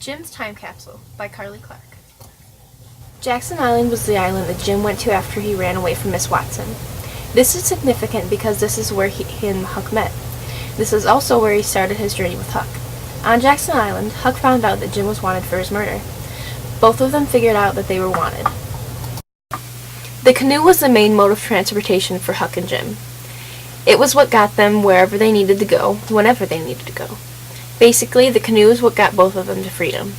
Jim's Time Capsule by Carly Clark. Jackson Island was the island that Jim went to after he ran away from Miss Watson. This is significant because this is where he and Huck met. This is also where he started his journey with Huck. On Jackson Island, Huck found out that Jim was wanted for his murder. Both of them figured out that they were wanted. The canoe was the main mode of transportation for Huck and Jim. It was what got them wherever they needed to go, whenever they needed to go. Basically, the canoe is what got both of them to freedom.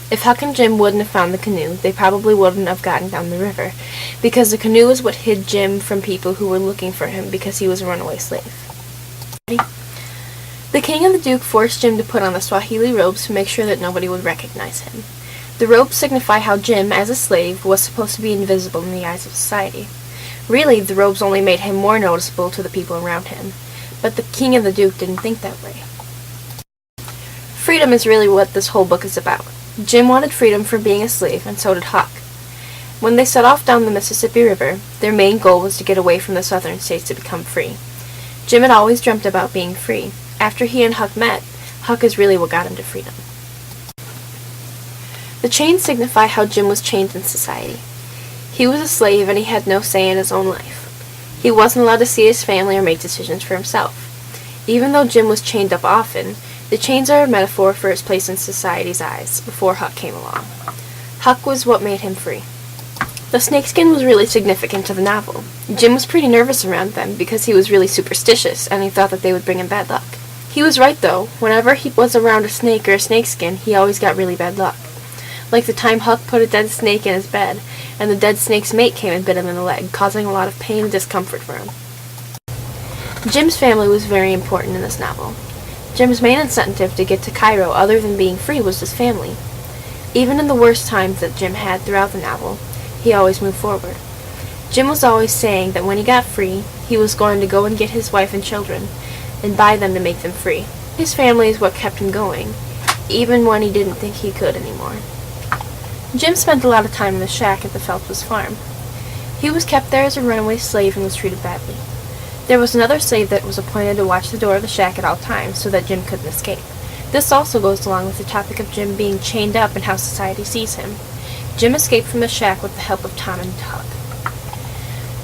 If Huck and Jim wouldn't have found the canoe, they probably wouldn't have gotten down the river, because the canoe is what hid Jim from people who were looking for him because he was a runaway slave. The king and the duke forced Jim to put on the Swahili robes to make sure that nobody would recognize him. The robes signify how Jim, as a slave, was supposed to be invisible in the eyes of society. Really, the robes only made him more noticeable to the people around him, but the king and the duke didn't think that way. Freedom is really what this whole book is about. Jim wanted freedom from being a slave, and so did Huck. When they set off down the Mississippi River, their main goal was to get away from the southern states to become free. Jim had always dreamt about being free. After he and Huck met, Huck is really what got him to freedom. The chains signify how Jim was chained in society. He was a slave and he had no say in his own life. He wasn't allowed to see his family or make decisions for himself. Even though Jim was chained up often, the chains are a metaphor for his place in society's eyes before Huck came along. Huck was what made him free. The snakeskin was really significant to the novel. Jim was pretty nervous around them because he was really superstitious and he thought that they would bring him bad luck. He was right though. Whenever he was around a snake or a snakeskin, he always got really bad luck. Like the time Huck put a dead snake in his bed, and the dead snake's mate came and bit him in the leg, causing a lot of pain and discomfort for him. Jim's family was very important in this novel. Jim's main incentive to get to Cairo other than being free was his family. Even in the worst times that Jim had throughout the novel, he always moved forward. Jim was always saying that when he got free, he was going to go and get his wife and children, and buy them to make them free. His family is what kept him going, even when he didn't think he could anymore. Jim spent a lot of time in the shack at the Phelps' farm. He was kept there as a runaway slave and was treated badly. There was another slave that was appointed to watch the door of the shack at all times so that Jim couldn't escape. This also goes along with the topic of Jim being chained up and how society sees him. Jim escaped from the shack with the help of Tom and Huck.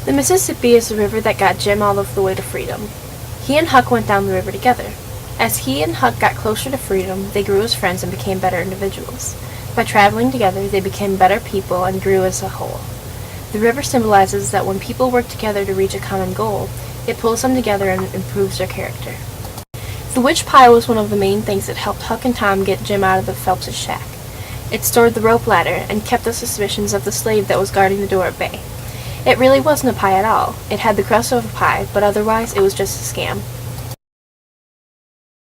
The Mississippi is the river that got Jim all of the way to freedom. He and Huck went down the river together. As he and Huck got closer to freedom, they grew as friends and became better individuals. By traveling together, they became better people and grew as a whole. The river symbolizes that when people work together to reach a common goal, it pulls them together and improves their character. The witch pile was one of the main things that helped Huck and Tom get Jim out of the Phelps' shack. It stored the rope ladder and kept the suspicions of the slave that was guarding the door at bay. It really wasn't a pie at all. It had the crust of a pie, but otherwise it was just a scam.